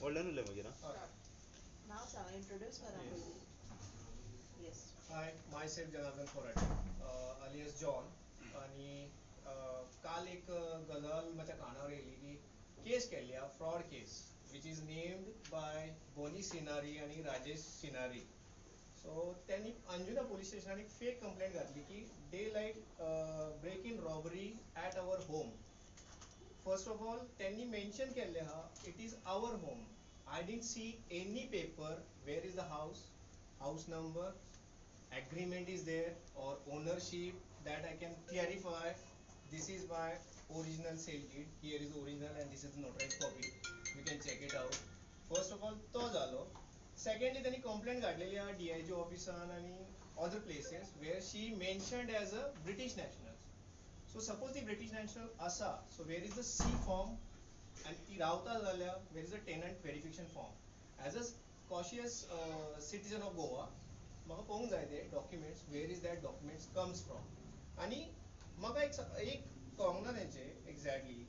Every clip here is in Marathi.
ಒಳ್ಳೆನಲ್ಲೇ ಮಗಿನ Now, shall I introduce Karan? Yes. Hi, myself Janardhan Khorate, alias John. आणि काल एक गजाल माझ्या कानावर येयली की केस केल्या fraud case which is named by Bonny Sinari आणि राजेश सिनारी. सो त्यांनी अंजुना पोलीस स्टेशनात एक फेक कंप्लेंट घातली की daylight break in robbery at our home. First of all त्यांनी मेन्शन केले हा it is our home. I didn't see any paper where is the house number, agreement is there or ownership that I can clarify. This is my original sale deed. Here is original and this is the notarized copy. We can check it out. First of all तो झालो. Secondly त्यांनी complaint काढलेली आहे DIG ऑफिसान आणि other places where she mentioned as a British national. So suppose the British national असा, so where is the C form and ती रावता झाल्या where is the tenant verification form. As a cautious citizen of Goa म्हाका पळोवंक जाय ते documents where is that documents comes from. आणि म्हाका एक कळोंक ना तेंचे एक्झॅक्टली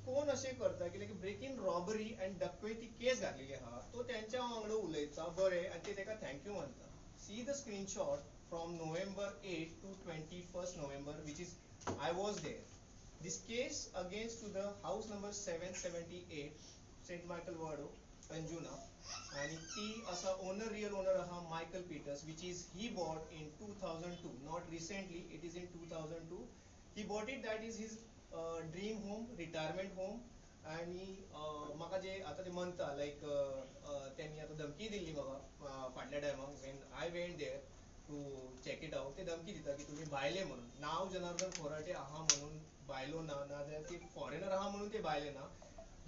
कोण अशें करता की ब्रेक इन रॉबरी अँड डकैती केस घातलेली आहा तो तेंच्या वांगडा उलयता बरें आनी ते तेका थँक्यू म्हणटा. See the screenshot from November 8 to 21st November which is I was there. This case against to the house number 778 St. Michael Wado Anjuna आणि ती असा ओनर रियल ओनर आहा Michael Peters which is he bought in 2002 not recently it is in 2002. He bought it that is his dream home retirement home. आणि म्हाका जे आता ते म्हणता लाईक त्यांनी आता धमकी दिल्ली म्हाका फाटल्या टायमाक when I went there to check it out. ते धमकी दिता की तुम्ही भायले म्हणून नाव जनार्दन खोराटे आहा म्हणून भायलो ना नाजाल्यार ते फॉरेनर आहा म्हणून ते भायले ना.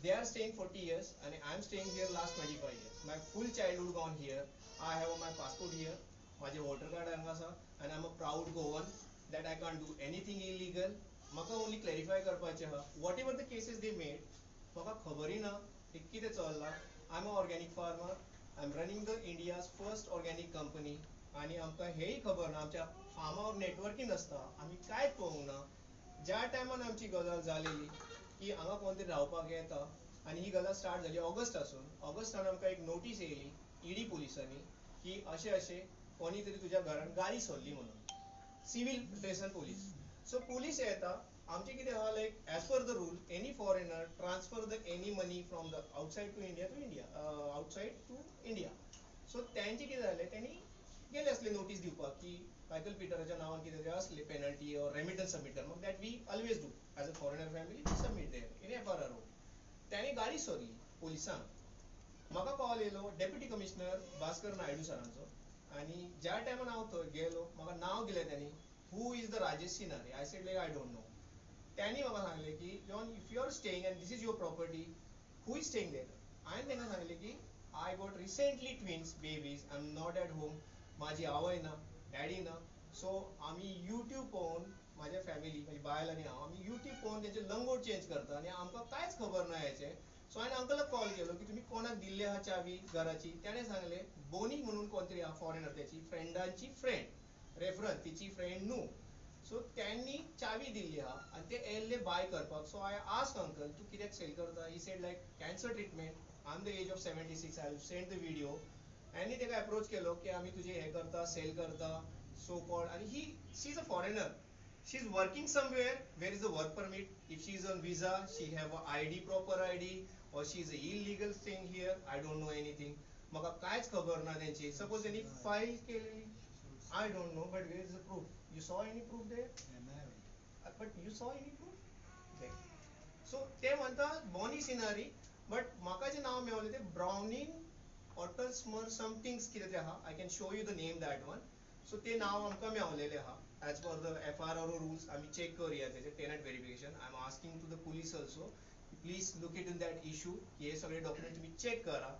They are staying 40 years and I am staying here last 25 years. My full childhood gone here. I have my passport here. माझे voter card हांगा आसा and I am a proud Goan that I can't do anything illegal. म्हाका only clarify करपाचे आहा whatever the cases they made म्हाका खबरय ना की कितें चल्लां. I am a organic farmer. I am running the India's first organic company. आणि आमकां हेय खबर ना आमच्या फार्मावर नेटवर्किंग आसता आमी कांयच पळोवंक ना. ज्या टायमान आमची गजाल जालेली की हांगा कोण तरी रावपाक येता आणि ही गजाल स्टार्ट झाली ऑगस्टासून. ऑगस्टान आमकां एक नोटीस येयली ईडी पोलिसांनी की अशें अशें कोणी तरी तुज्या घरान गाडी सोडली म्हणून civil station police. So police येता आमचे कितें आहा like as per the rule any foreigner transfer the any money from the outside to India outside to India. So तेंचे कितें जालें त्यांनी गेले असले नोटीस दिवपाक की मायकल पीटराच्या नावान कितें तरी असले पेनल्टी और रेमिटन्स सबमिट कर मग that we always do as a foreigner family submit there in FRR. त्याने गाडी सोडली पोलिसांक. म्हाका कॉल येयलो डेप्युटी कमिशनर भास्कर नायडू सरांचो आणि ज्या टायमान हांव थंय गेलो म्हाका नाव दिलें त्यांनी who is the Rajesh Sinari. I said like I don't know. त्यांनी म्हाका सांगलें की John if you are staying and this is your property who is staying there. हांवें तांकां सांगलें की I got recently twins babies I am not at home. माझी आवय ना डॅडी ना. सो आम्ही यूट्यूब पळोवन माझ्या फॅमिली माझी बायल आणि हांव आम्ही यूट्यूब पळोवन तेंचे लंगोट चेंज करता आणि आमकां कांयच खबर ना हेचे. सो हांवें अंकलाक कॉल केलो की तुमी कोणाक दिल्ली आहा चावी घराची. त्याने सांगले बोनी म्हणून कोण तरी आहा फॉरेनर त्याची फ्रेंडांची फ्रेंड रेफरन्स तिची फ्रेंड न्हू. सो त्यांनी चावी दिल्ली आहा आणि ते येयल्ले बाय करपाक. सो आय आस्क्ड अंकल तू कित्याक सेल करता. He said like cancer treatment I am the age of 76. I send the video. यांनी तेका अप्रोच केलो की आम्ही तुझे हे करता सेल करता सो कॉल्ड. आणि ही she is a foreigner. She is working somewhere where is a work permit. If she is on visa she have a ID proper ID or she is illegal staying here. I don't know anything. म्हाका कांयच खबर ना त्यांची. सपोज त्यांनी फाईल केली I don't know but where is the proof. You saw any proof there but you saw any proof. So ते म्हणता बॉनी सिनारी बट म्हाका जे नाव मेळ्ळें ते ब्राउनिंग ऑटल्समर समथिंग कितें तरी आहा. I can show you the name that one. So ते नाव आमकां मेळलेले आहा as per the FRR rules. आमी चेक करूया तेजे tenant verification. I am asking to the police also please look it in that issue. हे सगळे डॉक्युमेंट तुम्ही चेक करा.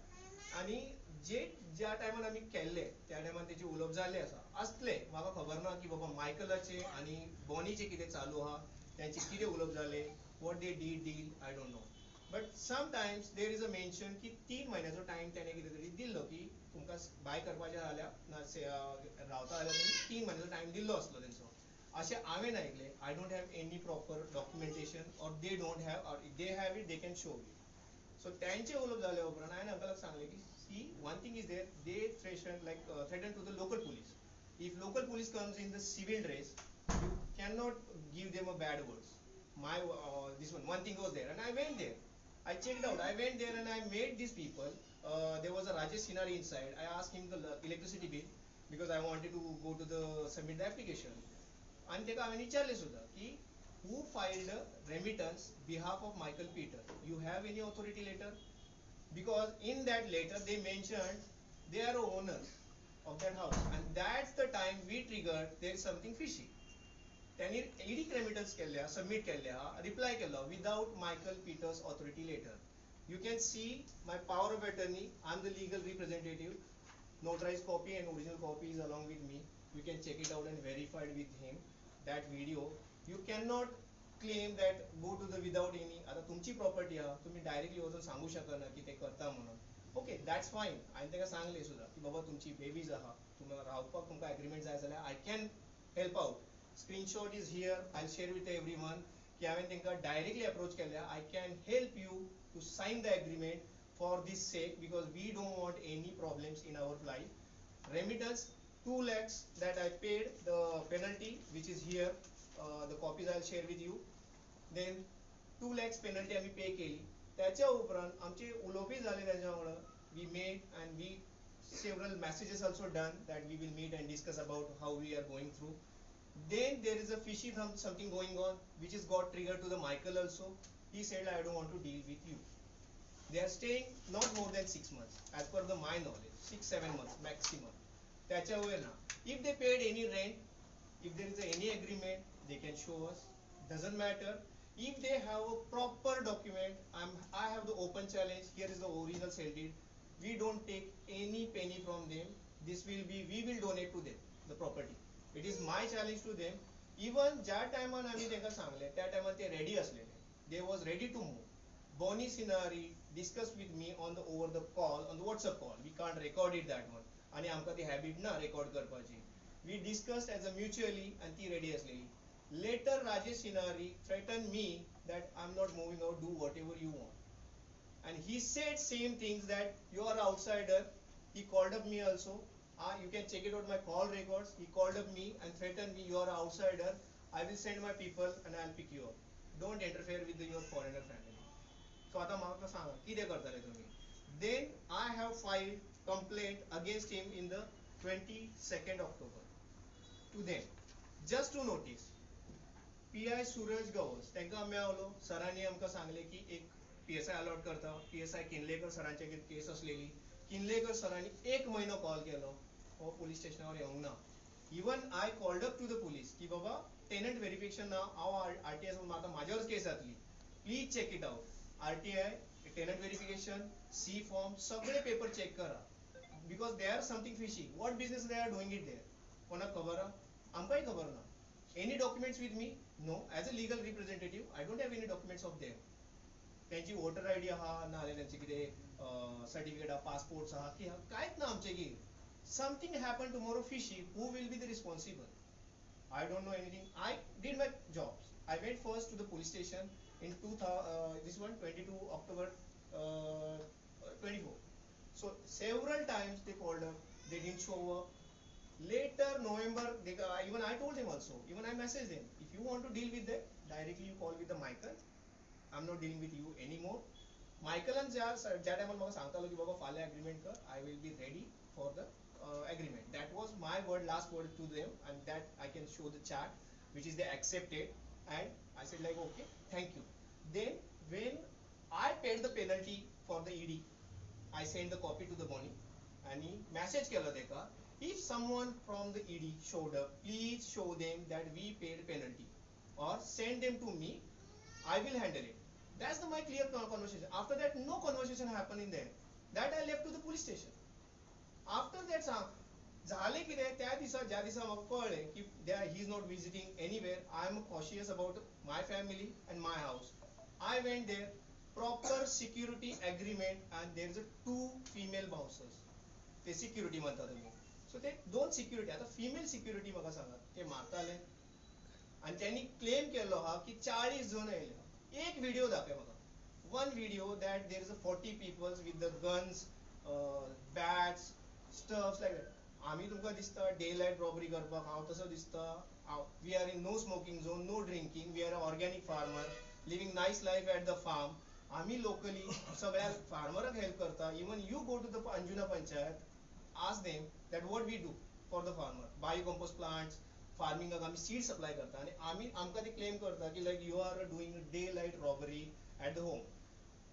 आणि जे ज्या टायमान आमी केल्ले त्या टायमान तेचे उलोवप जाल्ले आसा आसले. म्हाका खबर ना की बाबा मायकलाचे आणि बॉनीचे कितें चालू आहा त्यांचे कितें उलोवप जाले what they deal I don't know. But sometimes there is a mention की 3 महिन्याचो टायम त्याने कितें तरी दिल्लो की तुमकां बाय करपाचें जाल्यार रावता जाल्यार तुमी 3 महिन्याचो टायम दिल्लो आसलो तेंचो अशें हांवें आयकलें. I don't have any proper documentation or they don't have or they have it they can show you. So त्यांचे उलोवप जाले उपरांत हांवें अंकलाक सांगलें की see one thing is there they threaten to the local police. If local police comes in the civil dress, you cannot give them a bad words. This one thing was there, and I went there. I checked out. I went there and I met these people. There was a Rajesh Sinari inside. I asked him the electricity bill because I wanted to go to the submit the application. And तेका हांवें विचारलें सुद्दां की who filed a remittance behalf of Michael Peter? You have any authority letter? Because in that letter they mentioned they are owners of that house, and that's the time we triggered there is something fishy. त्यांनी ईडी रेमिटन्स केल्या, सबमिट केल्या, रिप्लाय केलो without Michael Peters authority letter. You can see my power of attorney. I'm the legal representative. Notarized copy and original copy is along with me. You can check it out and verify it with him. That video. You cannot claim that go to the without any. आता तुमची प्रॉपर्टी हा, तुम्ही डायरेक्टली वचून सांगू शकना की ते करता म्हणून. Okay, that's fine. हांवें ताका सांगलें सुद्दां की बाबा तुमची बेबीज आहा, तुम्हाला रावपाक तुमकां एग्रीमेंट जाय जाल्यार I can help out. Screenshot is here. I'll share with everyone. की हांवें तांकां डायरेक्टली अप्रोच केल्या. I can help you to sign the agreement for this sake because we don't want any problems in our life. Remittance 2 lakhs that I paid, the penalty which is here. The copies I'll share with you. Then 2 lakhs penalty आम्ही पे केली. त्याच्या उपरांत आमचे उलोवपी झाले त्याच्या वांगडा. We met and we several messages also done that we will meet and discuss about how we are going through. Then there is a fishy something going on which is got triggered to the Michael also. He said I don't want to deal with you. They are staying not more than 6 months as per the my knowledge, 6-7 months maximum. त्याच्या वर ना, if they paid any rent, if there is any agreement, they can show us. Doesn't matter. If they have a proper document, I have the open challenge. Here is the original sale deed. We don't take any penny from them. We will donate to them the property. It is my challenge to them. Even ज्या टायमान आम्ही तांकां सांगले त्या टायमान ते रेडी असलेले. They was ready to move. Bonnie Sinari discussed with me on the over the call, on the WhatsApp call. We can't record it that one. आणि आमकां ती हॅबिट ना रेकॉर्ड करपाची. We discussed as a mutually and ती ready असलेली. Later Rajesh Sinari threatened me that I'm not moving out, do whatever you want. And he said same things that you are outsider. He called up me also. You can check it out my call records. He called up me and threatened me, you are an outsider. I will send my people and I'll pick you up. Don't interfere with your foreigner family. So आता म्हाका सांगा कितें करतले तुम्ही. Then I have filed complaint against him in the 22nd October to them. Just to notice. PI Suraj Gawas तांकां मेळलो. सरांनी आमकां सांगले की एक PSI अलॉट करता. PSI किनलेकर सरांचे केस असलेली. किनलेकर सरांनी 1 महिनो कॉल केलो. हो पोलीस स्टेशनावर येवंक ना. Even I called up to the police की बाबा टेनंट व्हेरिफिकेशन ना हांव RTI आता माझ्यावर केस जातली. Please check it out. RTI tenant verification C form सगळे पेपर चेक करा. Because they are something fishy. What business they are doing it there. कोणाक खबर हा? आमकांय खबर ना. Any documents with me? No. As a legal representative I don't have any documents of them. त्यांची वोटर आयडी आहा ना जाल्यार त्यांचे कितें सर्टिफिकेट आहा, पासपोर्ट्स आहा की कांयच ना आमचेगीर. Something happened tomorrow fishy, who will be the responsible? I don't know anything. I did my jobs. I went first to the police station in 22 October 24. So several times they called up, they didn't show up. Later November, even I told them also, even I messaged them, if you want to deal with them, directly you call with the Michael. I'm not dealing with you anymore. Michael ज्या टायमार म्हाका सांगतालो की बाबा फाल्यां एग्रीमेंट कर, I will be ready for the agreement. That was my word, last word to them, and that I can show the chat, which is they accepted, and I said like okay, thank you. Then when I paid the penalty for the ED, I sent the copy to the Bonnie, and he message केला तेका, if someone from the ED showed up, please show them that we paid penalty, or send them to me, I will handle it. That's my clear conversation. After that, no conversation happened in there. That I left to the police station. After that झाले कितें त्या दिसा ज्या दिसा म्हाका कळ्ळें की he is not visiting anywhere, I am cautious about my family and my house. I went there, proper security agreement, and there is 2 female bouncers. ते security म्हणता तुमी. So ते 2 security. आता female security म्हाका सांगा ते मारताले आणि त्यांनी क्लेम केलो हा की 40 जण येयले. एक व्हिडिओ दाखय म्हाका. one video that there is a 40 people with the guns, bats, stuffs like that. आम्ही तुमकां दिसता daylight robbery करपाक हांव तसो दिसता. We are in no smoking zone, no drinking. We are an organic farmer living nice life at the farm. आम्ही locally सगळ्या farmeraक help करता. Even you go to the Anjuna Panchayat, ask them that what we do for the farmer. Biocompost plants, farming आम्ही seed supply करता आणि आम्ही आमकां ते claim करता की like you are doing daylight robbery at the home.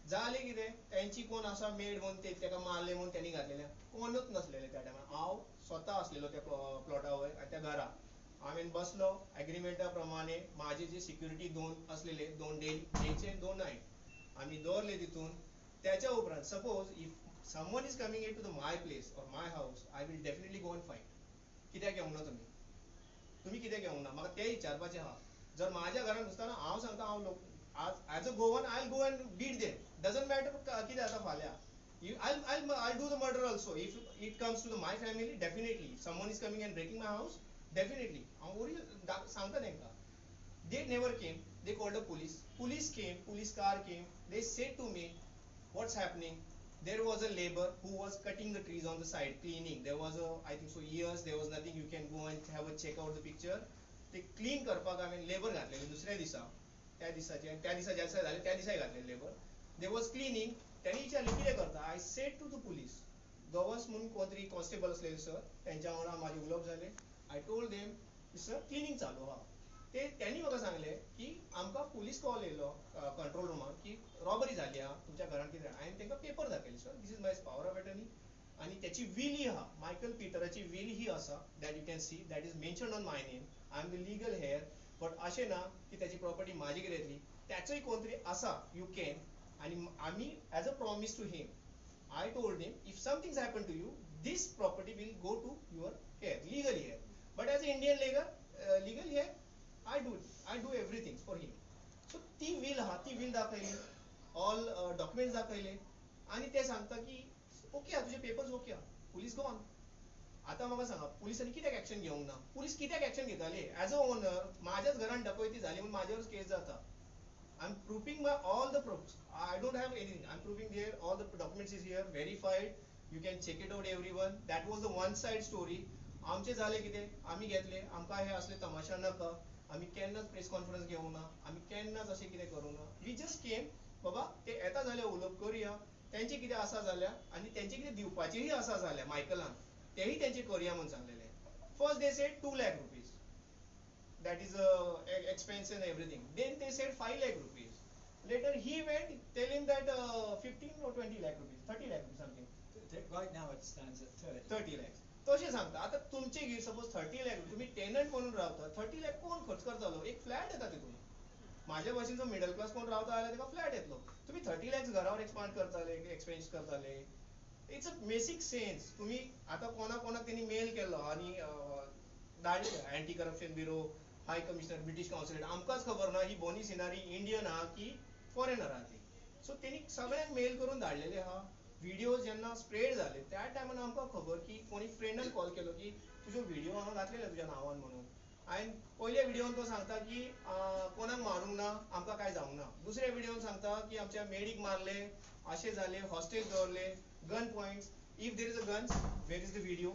झाले कितें त्यांची कोण असा मेड म्हणून तेका मारले म्हणून त्यांनी घातलेले कोणच नसलेले त्या टायमार. हांव स्वता असलेलो त्या प्लॉटावर आणि त्या घरा हांवें बसलो एग्रीमेंटा प्रमाणे माझे जे सिक्युरिटी दोन असलेले 2 डेचे 2 नाईट आम्ही दवरले तितून. त्याच्या उपरांत suppose if someone is coming in to the my place or my house I will definitely go and fight. कित्याक येवंक ना तुम्ही कित्याक येवंक ना म्हाका तें विचारपाचें आहा. जर माझ्या घरान घुसतना हांव सांगता हांव लोक as a Goan I'll go and beat them. Doesn't matter कितें जाता फाल्यां. I'll do the murder also. If it comes to my family, definitely. If someone is coming and breaking my house, definitely. हांव ओरिजिनल सांगता तेंकां. They never came. They called the police. Police came. Police car came. They said to me, what's happening? There was a labor who was cutting the trees on the side, cleaning. There was I think so years. There was nothing. You can go and have a check out the picture. ते clean करपाक हांवें labor घातलेले दुसऱ्या दिसा. त्या दिसा ज्या झाले त्या दिसा घातलेले लेबर. They was cleaning. त्यांनी विचारले कितें करता. I said to the police गवस म्हणून कोणतरी कॉन्स्टेबल असलेले सर त्यांच्या वांगडा माझे उलोवप झाले. I told them sir cleaning चालू आहा. ते त्यांनी म्हाका सांगले की आमकां पुलीस कॉल येयलो कंट्रोल रुमान की रॉबरी जाली आहा तुमच्या घरान कितें. हांवें तांकां पेपर दाखयले sir this is my power of attorney आणि त्याची वील ही आहा. मायकल पिटराची वील ही आसा that you can see that is mentioned on my name. I am the legal heir. But अशें ना की त्याची प्रॉपर्टी माझी कितें येतली. त्याचोय कोणतरी आसा यू कॅन. आणि आम्ही as a promise to him I told him if something happen to you this property will go to your heir legal heir. But as an Indian legal heir I do everything for him. So ती वील आहा ती वील दाखयली ऑल डॉक्युमेंट्स दाखयले आणि ते सांगता की ओके तुझे पेपर्स ओके आहा. Police gone. आता म्हाका सांगा पुलिसांनी कित्याक एक्शन घेवंक ना. पुलीस कित्याक एक्शन घेताले. ॲज अ ओनर माझ्याच घरान डकैती झाली म्हणून माझ्यावरच केस जाता. I am proofing my all the proofs. I don't have anything. I am proofing their all the documents is here verified. You can check it out everyone. That was the one side story. आमचे झाले कितें आम्ही घेतले आमकां हे असले तमाशा नाका. आम्ही केन्नाच प्रेस कॉन्फरन्स घेवंक ना. आम्ही केन्नाच अशें कितें करूंक ना. वी जस्ट केम बाबा ते येता जाल्यार उलोवप करुया. तेंचे कितें आसा जाल्यार आनी तेंचे कितें दिवपाचेंय आसा जाल्यार मायकलान तेही तेंचे करुया म्हणून सांगलेले. First they said 2 lakh rupees. That is expense and everything. Then they said 5 lakh rupees. Later he went tell him that 15 or 20 lakh rupees, 30 lakh rupees something. Right now it stands at 30. 30 lakhs. तशें सांगता. आता तुमचे घे सपोज 30 lakh तुम्ही टेनंट म्हणून रावता 30 lakh कोण खर्च करतालो. एक फ्लॅट येता तितून. माझ्या भाशेन जो मिडल क्लास कोण रावता जाल्यार तेका फ्लॅट येतलो. तुम्ही 30 lakhs घरावर एक्सपांड करताले एक्सपेन्स करताले. It's a basic sense. तुम्ही आता कोणाक त्यांनी मेल केलो आणि धाडले अँटी करप्शन ब्युरो हाय कमिशनर ब्रिटीश काउन्सिलेट आमकांच खबर ना ही बोनी सिनारी इंडियन आहा की फॉरेनर आहा ती. सो त्यांनी सगळ्यांक मेल करून धाडलेले आहा. व्हिडिओ जेन्ना स्प्रेड झाले त्या टायमान आमकां खबर की कोणी फ्रेंडान कॉल केलो की तुजो व्हिडिओ हांगा घातलेले तुज्या नांवान म्हणून. हांवें पयल्या व्हिडिओन तो सांगता की कोणाक मारूंक ना आमकां काय जावंक ना. दुसऱ्या व्हिडिओन सांगता की आमच्या मेडीक मारले अशें जाले हॉस्टेज दवरले gun points. If there is a guns where is the video.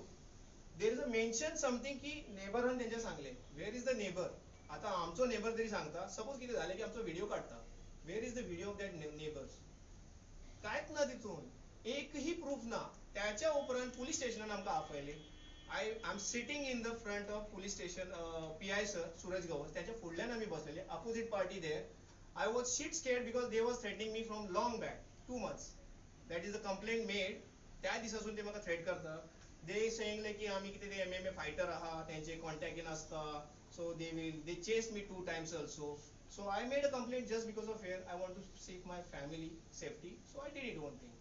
There is a mention something की नेबरान तेंचे सांगले वेर इज द नेबर. आता आमचो नेबर तरी सांगता सपोज कितें जालें की आमचो व्हिडिओ काडटा where is the video of that neighbours. कांयच ना तितून एकही प्रूफ ना. त्याच्या उपरांत पुलीस स्टेशनान आमकां आपयले. I am sitting in the front of police station PI sir Suraj Gawas त्याच्या फुडल्यान आमी बसलेले opposite party there. I was shit scared because they was threatening me from long back 2 months. That is the complaint made. त्या दिसासून ते म्हाका थ्रेट करता. They saying like की आमी कितें ते MMA फायटर आहा तेंचे कॉन्टॅक्ट इन आसता. So they chased me 2 times also. So I made a complaint just because of fear. I want to seek my family safety. So I did it one thing.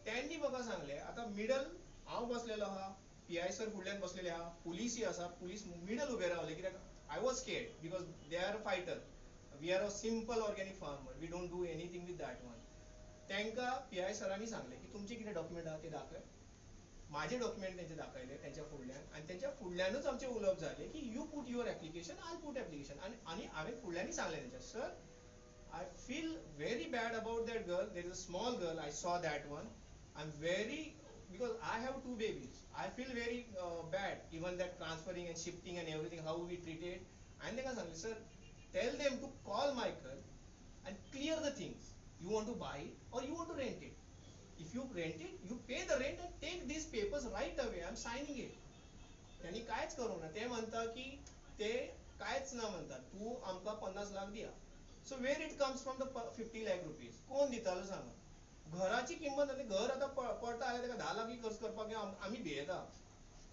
त्यांनी म्हाका सांगले आता मिडल हांव बसलेलो आहा PI सर फुडल्यान बसलेले आहा पुलीसय आसा. पुलीस मिडल उबे रावले कित्याक I was scared because they are a fighter. We are a simple organic farmer. We don't do anything with that one. त्यांका PI सरांनी सांगले की तुमचे कितें डॉक्युमेंट आहा ते दाखय. माझे डॉक्युमेंट तेंचे दाखयले त्यांच्या फुडल्यान आणि त्यांच्या फुडल्यानूच आमचे उलोवप झाले की you put your application I put application. आणि हांवें फुडल्यानूच सांगले तेंच्या sir I feel very bad about that girl. There is a small girl, I saw that one. I'm very, because I have two babies. I feel very bad, even that transferring and shifting and everything, how we treat it. And then I said, sir, tell them to call Michael and clear the things. You want to buy it or you want to rent it. If you rent it, you pay the rent and take these papers right away. I'm signing it. त्यांनी कायच करू ना ते म्हणता की ते कायच ना म्हणता तू आमका 50 लाख दिया so where it comes from the 50 lakh rupees कोण दितालो सांगा घराची किंमत आनी घर आता पडता आल्या तेका 10 लाख खर्च करपाक आम्ही भियेता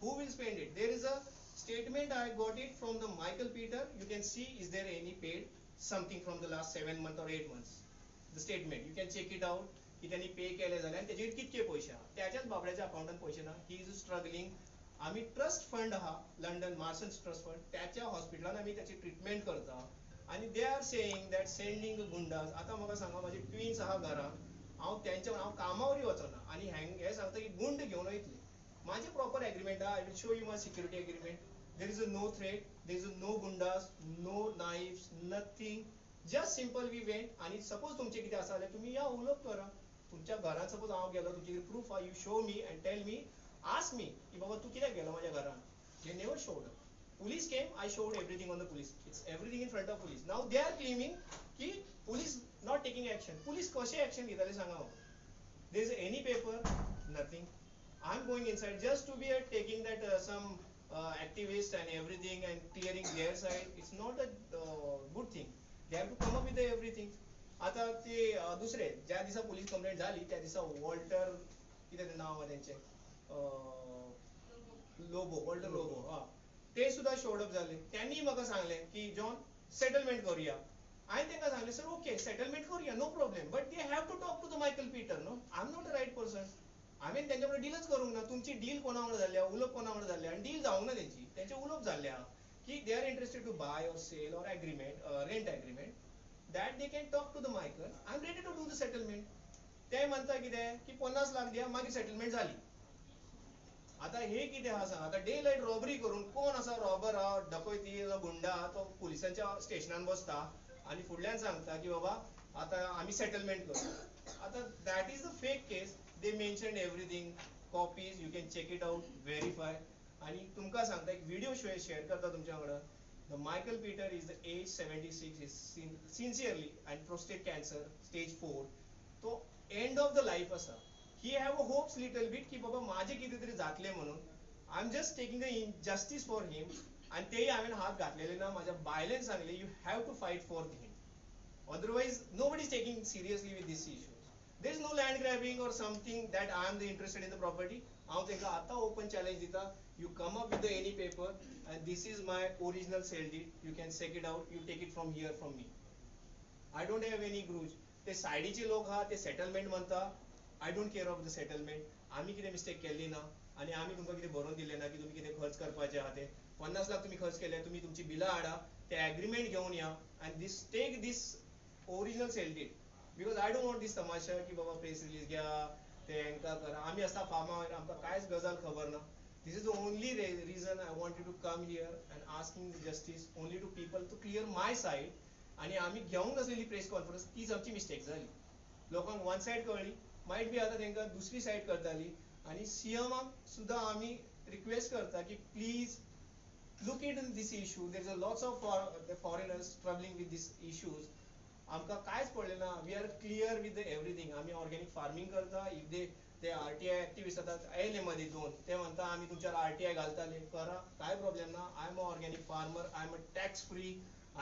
who will spend it there is a statement I got it from the Michael Peter you can see is there any paid something from the last 7 months or 8 months the statement you can check it out की त्यांनी पे केले जाल्यार आणि त्याचे कितके पैसे आहा त्याच्याच बाबड्याच्या अकाउंटात पैसे ना ही इज स्ट्रगलिंग आम्ही ट्रस्ट फंड आहा लंडन मार्सन्स ट्रस्ट फंड त्याच्या हॉस्पिटलान आम्ही त्याची ट्रीटमेंट करता आणि they are saying that sending goondas आता म्हाका सांगा माझे ट्विन्स आहा घरात हांव कामावरी वचना आणि हे सांगता की गुंड घेऊन वयतले माझे प्रॉपर एग्रीमेंट आहा I will show you my security agreement there is a no threat there is a no goondas no knives nothing just simple we went आणि सपोज तुमचे कितें आसा जाल्यार तुम्ही या उलोवप करा तुमच्या घरात सपोज हांव गेलो तुमचे प्रूफ आहा you show me and tell me ask me ki baba tu कित्याक गेलो माझ्या घरान they never showed up police came I showed everything on the police it's everything in front of police now they are claiming ki police not taking action police कशे action घेतले सांगा there is any paper nothing I'm going inside just to be taking that some activist and everything and clearing their side it's not a good thing they have to come up with everything आता ते दुसरे ज्या दिवसा पोलीस कंप्लेंट झाली त्या दिवसा वॉल्टर किती नाव आहे त्यांचे लोबो वॉल्टर लोबो हा ते सुद्धा शोडअप झाले त्यांनी म्हाका सांगले की जॉन सेटलमेंट करूया हांवें तांकां सांगले सर ओके सेटलमेंट करूया no problem but they have to talk to the Michael Peter no I am not a right person हांवें त्यांच्या बरोबर डीलच करूंक ना तुमची डील कोणा वांगडा जाल्ल्या उलोवप कोणा वांगडा जाल्ल्या आनी डील जावंक ना त्यांचे उलोवप जाल्ल्या की they are interested to buy or sell or agreement rent agreement that they can talk to the Michael I'm ready to do the settlement ते म्हणता कितें की 50 लाख दिया मागीर सेटलमेंट झाली आता हे कितें आहा सांग आता डे लाईट रॉबरी करून कोण असा रॉबर हा डकैती गुंडा तो पोलिसांच्या स्टेशनान बसता आणि फुडल्यान सांगता की बाबा आता आम्ही सेटलमेंट करू आता that is a fake case they mentioned everything copies you can check it out verify आणि तुमका सांगता एक व्हिडिओ शेअर करता तुमच्या वांगडा The Michael Peter is the age 76 is sincerely and prostate cancer stage 4 तो end of the life असा he have a hopes little bit की बाबा माझे किती तरी जातले म्हणून I'm just taking the justice for him आणि तेही हांवें हात घातलेले ना माझ्या बायलेन सांगले you have to fight for him otherwise nobody is taking seriously with this issue there is no land grabbing or something that I am the interested in the property हांव तेका आता open challenge दिता you come up with the any paper and this is my original sale deed you can check it out you take it from here from me I don't have any grudge ते साइडीचे लोक हा ते सेटलमेंट म्हणता I don't care of the settlement आम्ही किती मिस्टेक केली ना आणि आम्ही तुमका किती भरून दिले ना की तुम्ही किती खर्च करपाचे आहात ते 50 लाख तुम्ही खर्च केले तुम्ही तुमची बिला हाडा ते एग्रीमेंट घेऊन या and this take this original sale deed because I don't want this तमाशा की बाबा प्रेस रिलीज घ्या ते एंका करा आम्ही असता फार्मावर आमका कायच गजाल खबर ना this is the only reason I wanted to come here and asking the justice only to people to clear my side आणि आम्ही घेऊन असलेली प्रेस कॉन्फरन्स तीच आमची मिस्टेक झाली लोकांक वन साइड कळली माइट बी आता त्यांना दुसरी साइड करताली आणि सीएमाक सुद्धा आम्ही रिक्वेस्ट करता की please look into this issue there is a lots of foreigners traveling with these issues आमका कायच पडले ना we are clear with everything आम्ही ऑर्गॅनिक फार्मिंग करता इफ ते आरटीआय ऍक्टिव्हिस्ट आता आयले मध्ये दोन ते म्हणता आम्ही तुमच्यावर आरटीआय घालताले करा काय प्रॉब्लेम ना I am a organic farmer I am a tax free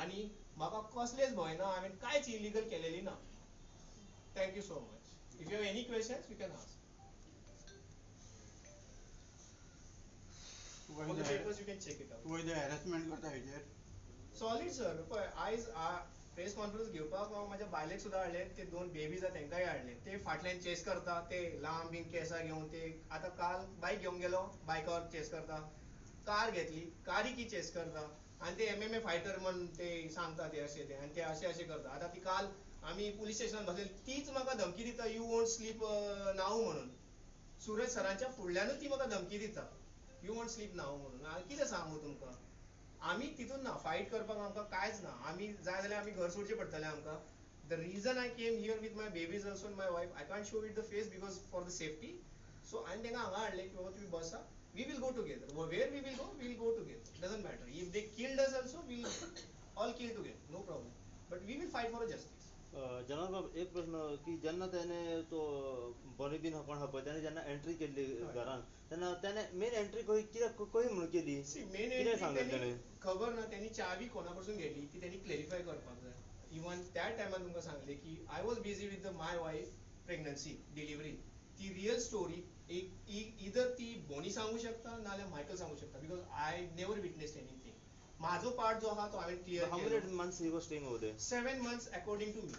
आणि म्हाका कसलेच भय ना हांवें कांयच इलिगल केलेली ना thank you so much if you have any questions you can ask all the papers you can check it out वय हॅरेसमेंट करता हेजेर सॉलिड सर पळय आयज प्रेस कॉन्फरन्स घेवपाक हांव म्हाज्या बायलेक सुद्दां हाडले ते दोन बेबीज आहा तेंकाय हाडले ते फाटल्यान चेस करता ते लांब बीन केसां घेवन ते आतां काल बायक घेवन गेलो बायकावर चेस करता कार घेतली कारिकी चेस करता आनी ते MMA फायटर म्हण ते सांगता ते अशे ते आनी ते अशे अशे करता आतां ती काल आमी पुलीस स्टेशनार बसलेली तीच म्हाका धमकी दिता यू वोंट स्लीप नाव म्हणून सुरज सरांच्या फुडल्यानूच ती म्हाका धमकी दिता यू वोंट स्लीप नाव म्हणून हांव कितें सांगू तुमकां आम्ही तिथून ना फाईट करपाक आमकां कांयच ना आम्ही जाय जाल्यार आम्ही घर सोडचें पडटलें आमकां The reason I came here with my babies also and my wife, I can't show it the face because for the safety. So I'm telling you, basa, we will go together. Where we will go together. Doesn't matter. If they killed us also, we'll all kill together. No problem. But we will fight for justice. जनाब बाब एक प्रश्न की जेन्ना त्याने तो बरी बीन आपण हा त्याने जेन्ना एंट्री केली घरान तेन्ना त्याने मेन एंट्री कोई म्हणून केली मेन कितें सांगलें एंट्री त्याने खबर ना त्यांनी चावी कोणापासून घेतली ती त्यांनी क्लॅरिफाय करपाक जाय. इवन त्या टायमार तुमकां सांगले की I was busy with my wife pregnancy delivery. ती रियल स्टोरी इधर ती बोनी सांगू शकता नाल्यार मायकल सांगू शकता because I never witnessed anything. माझो पार्ट जो आहा तो हांवेन clear how many months he was staying over there 7 months according to me.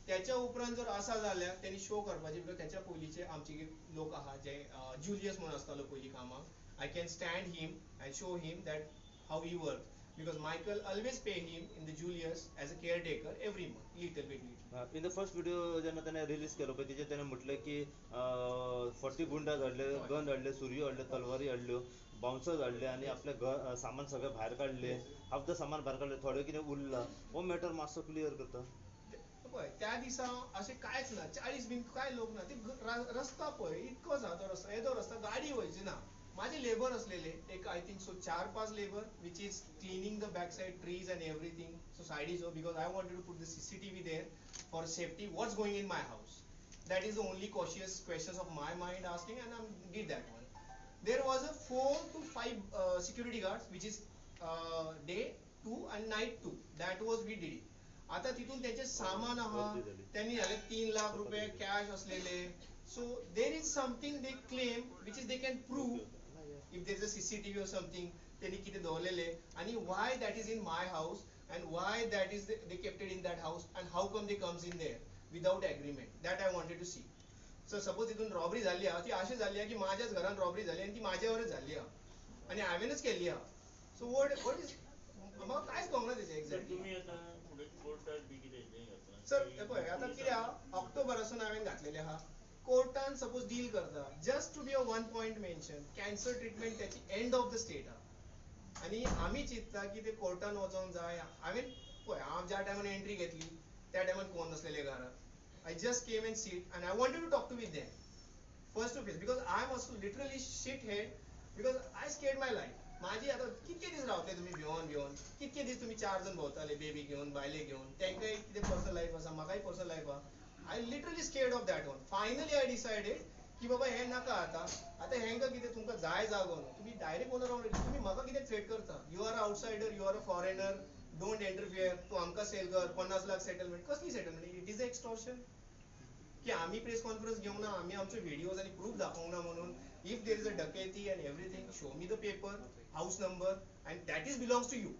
त्याच्या उपरांत जर आसा जाल्यार त्यांनी शो करपाचे बिकॉज त्याच्या पयलींचे आमचे लोक आहा जे जुलियस म्हणून आसतालो पयलीं कामाक. I can stand him and show him that how he worked because Michael always pay him in the Julius as a caretaker every month, little bit. In the first video जेन्ना त्याने रिलीज केलो पळय तिचे त्याने म्हटले की 40 गुंडाज हाडले गन हाडले सुरयो हाडले तलवारी हाडल्यो बाउन्सर्स हाडले आणि आपले घर सामान सगळें भायर काडले हाफ द सामान भायर काडले थोडे कितें उरला हो मॅटर मातसो क्लियर करता. पळय त्या दिसा अशें कांयच ना 40 बीन काय लोक ना ते रस्ता पळय इतको जातो रस्ता येदो रस्ता गाडी वयची ना. माझे लेबर असलेले एक I think so 4-5 labour which is cleaning the back side trees and everything so side is because I wanted to put the CCTV there for safety what's going in my house. That is the only cautious questions of my mind asking and I did that one. There was a 4 to 5 security guards which is day 2 and night 2. That was we did it. आता तिथून त्यांचे सामान आहा त्यांनी झाले 3 लाख रुपये कॅश असलेले. So there is something they claim which is they can prove if there is a CCTV or something त्यांनी किती दवरलेले आणि why that is in my house and why that is they kept it in that house and how come they comes in there without agreement. That I wanted to see. So suppose तिथून रॉबरी झाली आहे ती अशी झाली आहे की माझ्याच घरात रॉबरी झाली आणि ती माझ्यावरच झाली आहे आणि हांवेनच केली आहे. सो what is म्हाका कांयच कळना तेचे एक्झॅक्टली. तुम्ही आता पुढे कोर्टात बी कितें हें घातलां सर पळय आता कितें आहा ऑक्टोबरासून हांवेन घातलेले आहा कोर्टान सपोज डील करता just to be a 1 point mention cancer treatment त्याची एंड ऑफ द स्टेट आहा आणि आम्ही चिंतता की ते कोर्टान वचोंक जाय. हांवेन पळय हांव ज्या टायमार एंट्री घेतली त्या टायमार कोण नसलेले घरात. I just came and sit and I wanted to talk to with them face to face because I am also literally shit head because I scared my life. माझी आता कितके दीस रावतले तुम्ही भिवून कितके दीस तुम्ही 4 जण भोंवताले बेबी घेऊन बायले घेऊन तेंकाय कितें पर्सनल लाईफ आसा म्हाकाय पर्सनल लाईफ आहा. I literally scared of that one. Finally I decided की बाबा हे नाका आता हेंका कितें तुमकां जाय जागो तुम्ही डायरेक्ट ओनर रावन तुम्ही म्हाका कितें थ्रेट करता. You are a outsider you are a foreigner don't interfere तू आमकां सेल कर 50 लाख सेटलमेंट कसली सेटलमेंट इट इज एक्सटॉर्शन की आम्ही प्रेस कॉन्फरन्स घेऊन ना आम्ही आमचे व्हिडिओज आणि प्रूफ दाखवूंक ना म्हणून इफ देर इज अ डकैती and everything show me the paper house number and that is belongs to you.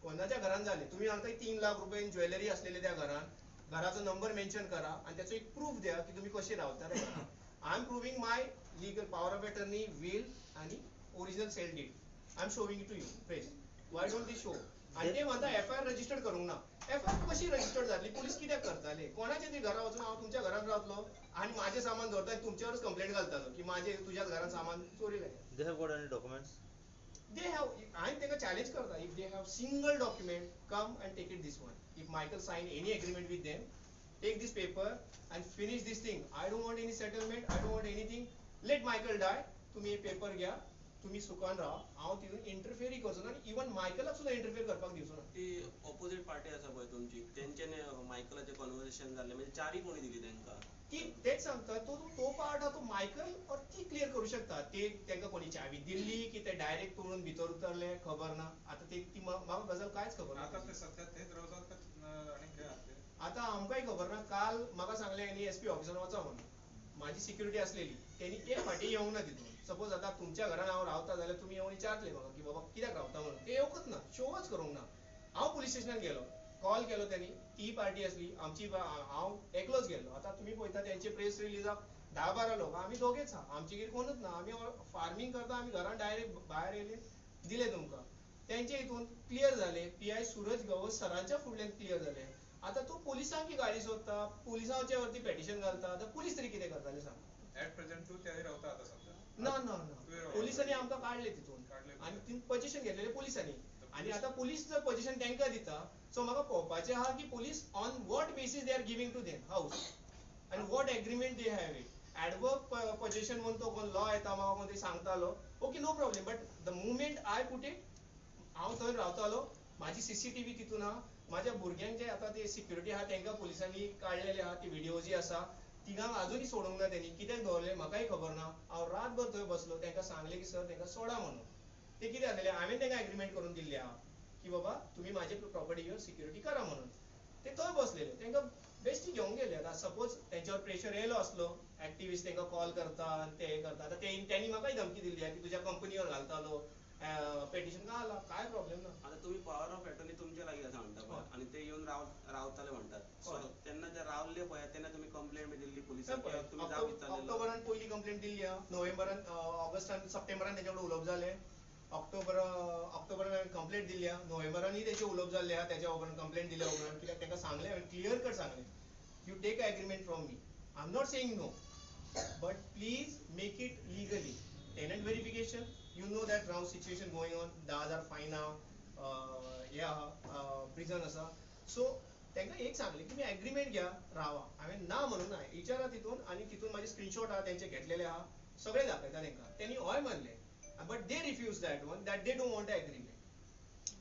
कोणाच्या घरात झाले तुम्ही सांगताय 3 लाख रुपये ज्वेलरी असलेले त्या घरात घराचा नंबर मेन्शन करा आणि त्याचं एक प्रूफ द्या की तुम्ही कसे राहता रे घरात. I am proving my legal power of attorney will आणि original sale deed. I am showing it to you press. Why don't they show आणि ते म्हणता FIR रजिस्टर करूंक ना. FIR कशी रजिस्टर जातली पोलीस कित्याक करताले कोणाचे ती घरा वचून हांव तुमच्या घरात रावतलो आणि माझे सामान दवरता तुमच्यावरच कंप्लेंट घालतालो की माझे तुझ्याच घरात सामान चोरीले. They have got any documents They have, हांवें तांकां चॅलेंज करता if they have single document come and take it this one. If Michael sign any agreement with them, take this paper and finish this thing. I don't want any settlement, I don't want anything. Let Michael die. तुम्ही हे पेपर घ्या तुम्ही सुखान राहा हांव तितून इंटरफियर करचो ना आणि इवन मायकलाक सुद्धा इंटरफियर करपाक दिवचो ना. ती ऑपोजिट पार्टी आसा पळय तुमची तेंच्याने मायकलाचे कन्वर्सेशन जाल्ले म्हणजे चारी कोणी दिली तांकां ती तेच सांगता तो पार्ट हा तो मायकल और ती क्लियर करू शकता. ते तांकां कोणी चावी दिल्ली की ते डायरेक्ट तोडून भितर उतरले खबर ना. आता ती म्हाका गजाल कांयच खबर ना. आता ते सध्या तेच रावतात आणि कितें आहा ते आता आमकांय खबर ना. काल म्हाका सांगले आनी SP ऑफिसान वचा म्हणून माझी सिक्युरिटी असलेली त्यांनी एक फाटी येवंक ना तितून. सपोज आता तुमच्या घरान हांव रावता जाल्यार तुमी येवन विचारतले म्हाका की बाबा कित्याक रावता म्हणून ते येवकच ना शोवच करूंक ना. हांव पुलीस स्टेशनार गेलो कॉल केलो त्यांनी ती पार्टी असली आमची हांव एकलोच गेलो. आता तुम्ही पळयता त्यांचे प्रेस रिलीजाक 10-12 लोक आम्ही दोगेच आहा आमचेगेर कोणूच ना. आम्ही फार्मिंग करता आम्ही घरान डायरेक्ट भायर येयले दिले तुमकां. त्यांचे हितून क्लियर झाले PI सूरज गवस सरांच्या फुडल्यान क्लियर झाले. आता तो पोलिसांची गाडी सोदता पोलिसांच्या वरती पेटिशन घालता तर पोलीस तरी कितें करताले सांग. ऍट प्रेझेंट तू त्या रावता आता सध्या ना पोलिसांनी आमकां काढले तितून आणि ती पोझिशन घेतलेले पोलिसांनी आणि आता पोलीस जर पोझिशन तांकां दिता सो म्हाका पळोवपाचें आहा की police on what basis they are giving to them house and what agreement they have it. Adverb possession म्हणून तो कोण law येता म्हाका कोण तरी सांगतालो, okay no problem, but the moment I put it, हांव थंय रावतालो, म्हाजी CCTV तितून आहा, म्हाज्या भुरग्यांक जे आतां ते सिक्युरिटी आहा तेंका पुलिसांनी काडलेले आहा, ती व्हिडिओ जी आसा तिगांक आजुनी सोडूंक ना तेणी, कित्याक दवरले म्हाकाय खबर ना. हांव रातभर थंय बसलो, तेंका सांगले की सर तेंका सोडा म्हणून. ते कितें जातलें, हांवें तेंका एग्रीमेंट करून दिल्ली आहा की बाबा तुमी म्हाजे प्रॉपर्टीवर सिक्युरिटी करा म्हणून. ते थंय बसलेले, तेंका बेश्टी घेवंक गेले. आतां सपोज तेंच्यावर प्रेशर येयलो आसलो, एक्टिविस्ट तेंका कॉल करता आनी ते करता, आतां तेंणी म्हाकाय धमकी दिल्ली आहा की तुज्या कंपनीवर घालतालो पेटिशन घाला, काय प्रॉब्लेम ना. आता तुम्ही पॉवर ऑफ अटर्नी तुमच्या लागीं आसा म्हणटा पळय, आणि ते येऊन रावताले म्हणटात, सो तेन्ना जे रावल्ले पळय तेन्ना तुमी कंप्लेंट बी दिल्ली पुलिसांक, तुमी जाप विचारलेलो? ऑक्टोबरान पयली कंप्लेंट दिल्ली आहा, नोव्हेंबरान ऑगस्टान सप्टेंबरान तेच्या कडेन उलोवप जालें, ऑक्टोबरान हांवें कंप्लेंट दिल्ली आहा, नोव्हेंबरानूय तेचे उलोवप जाल्लें आहा तेच्या उपरांत कंप्लेंट दिल्या उपरांत, कित्याक तेंका सांगलें हांवें क्लियर कट सांगलें you take agreement from me, I am not saying no, but please make it legally. Tenant verification, you know that now situation going on, 10,000 fine prison आसा. So तेंका एक सांगले की मी एग्रीमेंट घ्या रावा, हांवें ना म्हणून ना, विचारा तितून, आनी तितून म्हाजे स्क्रीनशॉट आहा तेंचे घेतलेले आहा, सगळे दाखयता तेंका, तेणी हय मानले, but they refused that one, that they don't want agreement.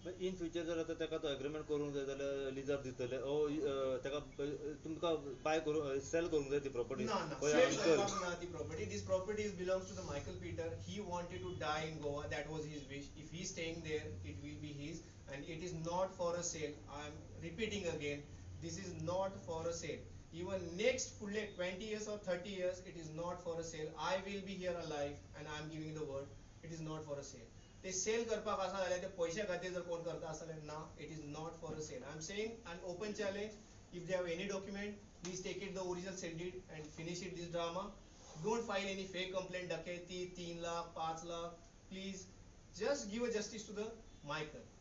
In future जर आता तेका तो एग्रीमेंट करूंक जाय जाल्यार लिजार दितले तेका तुमकां बाय करूंक सेल करूंक जाय ती प्रॉपर्टी? ना sale करपाक ना ती property. This property belongs to the Michael Peter. He wanted to die in Goa, that was his wish. If he is staying there, it will be his, and it is not for a sale. I am repeating again, this is not for a sale. Even next full 20 years or 30 years, it is not for a sale. I will be here alive and I am giving the word, it is not for a sale. ते सेल करपाक आसा जाल्यार ते पयशे खातीर जर कोण करता आसा जाल्यार ना, it is not for a sale. I am saying an open challenge, if they have any document, please take it the original, send it and finish it this drama. Don't file any fake complaint, डकैती 3 lakh 5 lakh, please just give a justice to the Michael.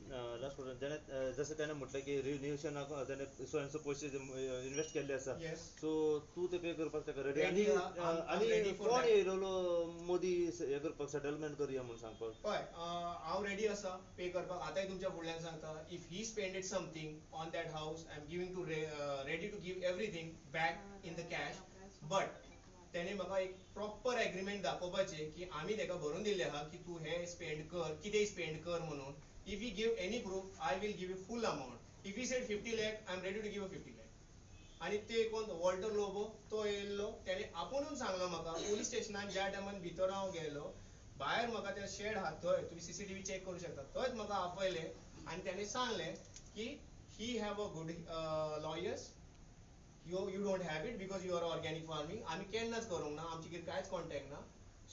Last question, त्याने जसं त्याने म्हटलं की रिन्युएशनाक त्याने सो एंड सो पयशे इन्वेस्ट केल्ले आसा, Yes. सो तू ते पे करपाक तेका रेडी? Ready आहा, I'm ready आनी for कोण that. येयलो मोदी हे करपाक सेटलमेंट करूया म्हणून सांगपाक? पळय हांव रेडी आसा पे करपाक, आतांय तुमच्या फुडल्यान सांगता, if he spended something on that house, I am giving to ready to give everything back in the cash, but तेणे म्हाका एक प्रॉपर एग्रीमेंट दाखोवपाचें की आमी तेका बरोवन दिल्लें आहा की तूं हे स्पेंड कर, कितेंय स्पेंड कर म्हणून. If he give any proof, I will give you full amount. If he said 50 lakh, I am ready to give a 50 lakh. आणि ते कोण वॉल्टर लोबो तो येयल्लो, त्याने आपुणूच सांगलो म्हाका पोलीस स्टेशनान, ज्या टायमार भितर हांव गेलो, भायर म्हाका ते शेड आहा थंय, तुमी CCTV चेक करूं शकता, थंयच म्हाका आपयले आनी त्याने सांगले की he have a good lawyers, you don't have it because you are organic farming, आमी केन्नाच करूंक ना, आमचे कितें कांयच कॉन्टॅक्ट ना,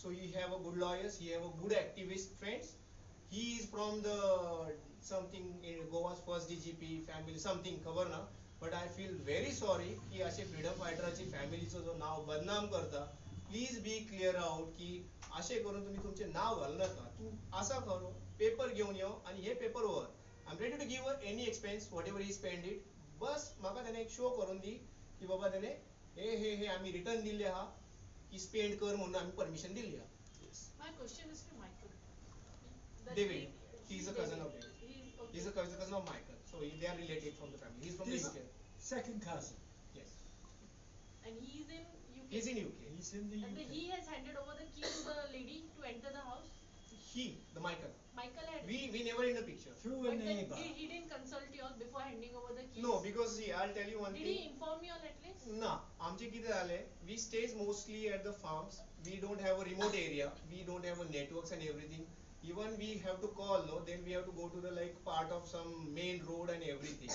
so you have a good lawyers, you have a good activist friends, he is from the something in Goa's first DGP family, something खबर ना, but I feel very sorry की असे फ्रीडम फायटराची फॅमिलीचं जो नाव बदनाम करता, प्लीज बी क्लियर आउट की असे करून तुम्ही तुमचे नाव घालू नका. तू असा करो, पेपर घेऊन यो आणि हे पेपर वर, I am ready to give any expense whatever he spend it, बस म्हाका त्याने एक शो करून दी की बाबा त्याने हे आम्ही रिटर्न दिले आहा की स्पेंड कर म्हणून आम्ही परमिशन दिली आहा. My question is to Michael. David, he is a cousin of David. Okay. He is a cousin of Michael, so they are related from the family. He is from the This UK. second cousin, Yes, And he is in UK. he is in UK. he's in the And UK. he has handed over the key to the lady to enter the house. The Michael. Michael had. We never in the picture. Through a But then neighbor. he didn't consult you all before handing over the keys. No, because see, I'll tell you one Did he thing. inform you all at least? ना, आमचे कितें जालें, we stays mostly at the farms. We don't have a remote area. We don't have a networks and everything. Even we have to call, no, then we have to go to the like part of some main road and everything.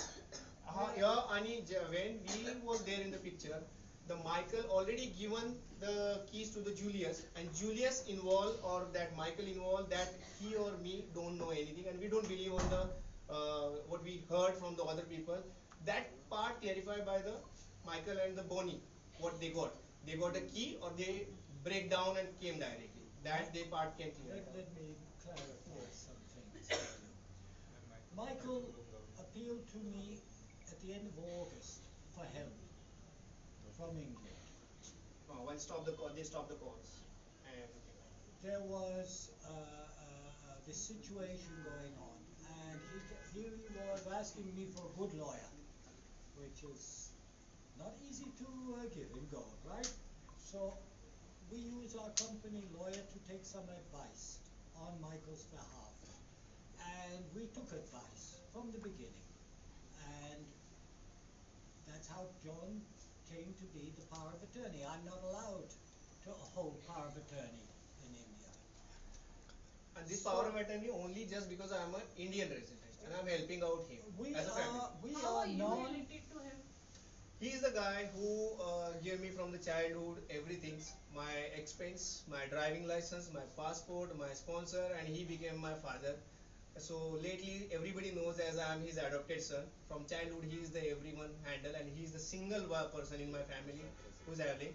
Yeah, आणि when we was there in the picture, the Michael already given the keys to the Julius, and Julius involved or that Michael involved, that he or me don't know anything, and we don't believe on the what we heard from the other people. That part clarified by the Michael and the Bonnie, what they got. They got a key or they break down and came directly. That they part can clear. Let me clarify some things. Michael appealed to me at the end of August for help from England. While stop the call, they stop the calls and everything. There was this situation going on, and he was asking me for a good lawyer, which is not easy to give in God, right? So we use our company lawyer to take some advice on Michael's behalf. And we took advice from the beginning. And that's how John came to be the power of attorney. I'm not allowed to hold power of attorney in India. And this power of attorney only just because I am an Indian resident and I'm helping out him as a family. We How are are you non. related to him? He is the guy who gave me from the childhood everything, my expense, my driving license, my passport, my sponsor, and he became my father. So lately everybody knows as I am his adopted son. From childhood he is the everyone handle and he is the single person in my family who's having.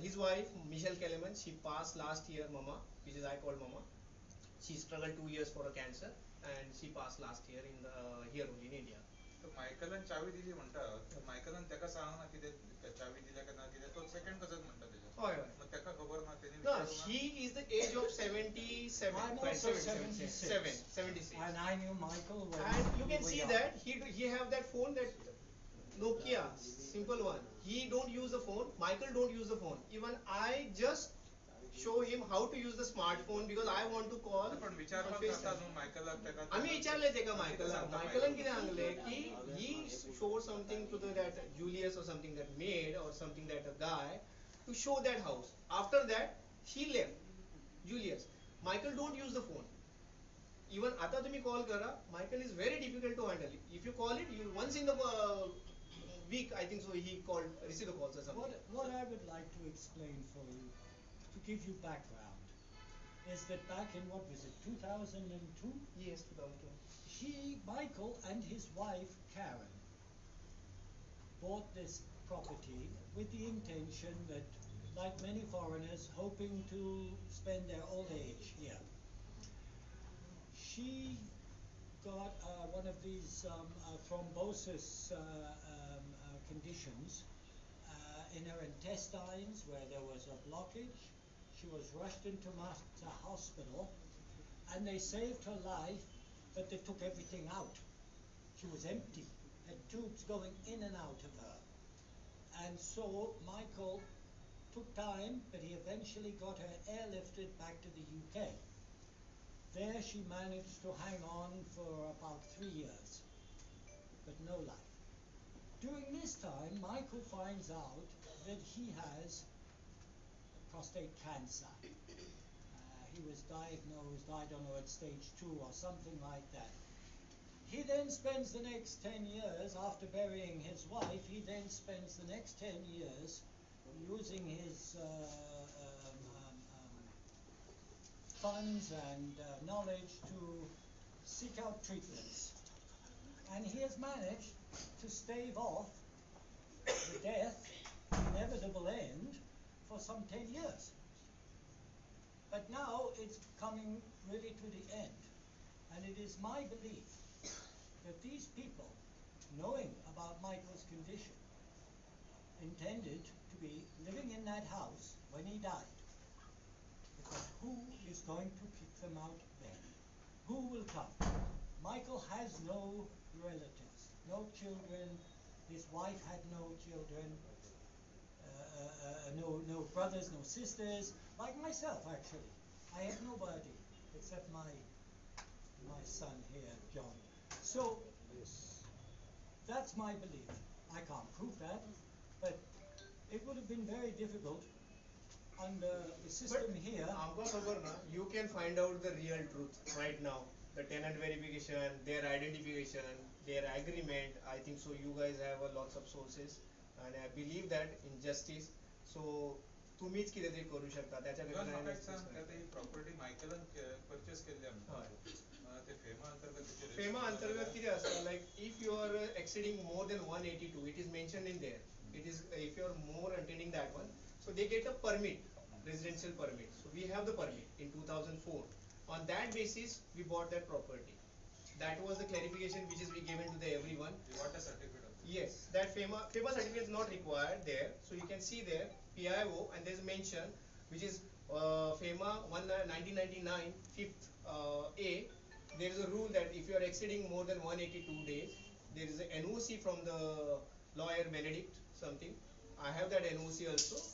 His wife Michelle Kellerman, she passed last year, Mama, which is I call Mama. She struggled 2 years for a cancer and she passed last year in the here only in India. तर मायकलान चावी दिली म्हणतात मायकलान त्याका सांग ना कितें चावी दिल्या का ना कितें तो सेकंड कजन म्हणटा तेजो होय होय. मग त्याका खबर ना तेणी No, विचारूं ना? he is the age of 77. I'm also 76. And I knew Michael when And you we can were see young. that he have that phone, that Nokia, simple one. He don't use the phone. Michael don't use the phone. Even I just show him how to use the smartphone because I want to call पण on विचारपाक FaceTime. जाता न्हू मायकलाक त्याका आम्ही विचारले तेका कितें मायकलाक सांगता मायकलान कितें सांगले की he showed something to that Julius or something, that maid or something, that a guy to show that house. After that he left. Julius, Michael don't use the phone. Even आता तुम्ही call करा, Michael is very difficult to handle. If you call it, you once in the week, I think so, he called, receive the calls or something. What I would like to explain for you, to give you background, is that back in, what was it, 2002? Yes, 2002. Michael and his wife Karen bought this property with the intention that, like many foreigners, hoping to spend their old age here. She got one of these thrombosis conditions in her intestines where there was a blockage. She was rushed into Malta hospital and they saved her life, but they took everything out. She was empty, had tubes going in and out of her. And so Michael took time, but he eventually got her airlifted back to the UK. There she managed to hang on for about 3 years, but no life. During this time, Michael finds out that he has prostate cancer. He was diagnosed, I don't know, at stage 2 or something like that. He then spends the next 10 years, after burying his wife, he then spends the next 10 years using his funds and knowledge to seek out treatments. And he has managed to stave off the death, the inevitable end, for some 10 years. But now it's coming really to the end. And it is my belief that these people, knowing about Michael's condition, intended to be living in that house when he died. Because who is going to kick them out then? Who will come? Michael has no relatives, no children. His wife had no children, no brothers, no sisters. Like myself, actually, I have nobody except my son here, John. So that's my belief. I can't prove that, but it would have been very difficult under the system here. आमका खबर ना, you can find out the real truth right now. The tenant verification, their identification, their agreement. I think so. You guys have a lots of sources, and I believe that in justice. So तुम्हीच किती तरी करू शकता तुला म्हाका एक सांग त्याच्याकडे. आता ही प्रॉपर्टी मायकलान परचेस केल्ली आमकां ते फेमा अंतर्गत तेचे FEMA अंतर्गत किती असतं, like if you are exceeding more than 182, it is mentioned in there. It is if you are more attending that one, so they get a permit, residential permit. So we have the permit in 2004. On that basis, we bought that property. That was the clarification which is we given to the everyone. You want a certificate of this? Yes, that FEMA certificate is not required there. So you can see there PIO and there is mention which is FEMA 1999 5th A there is a rule that if you are exceeding more than 182 days, there is a NOC from the lawyer Benedict something. I have that NOC also.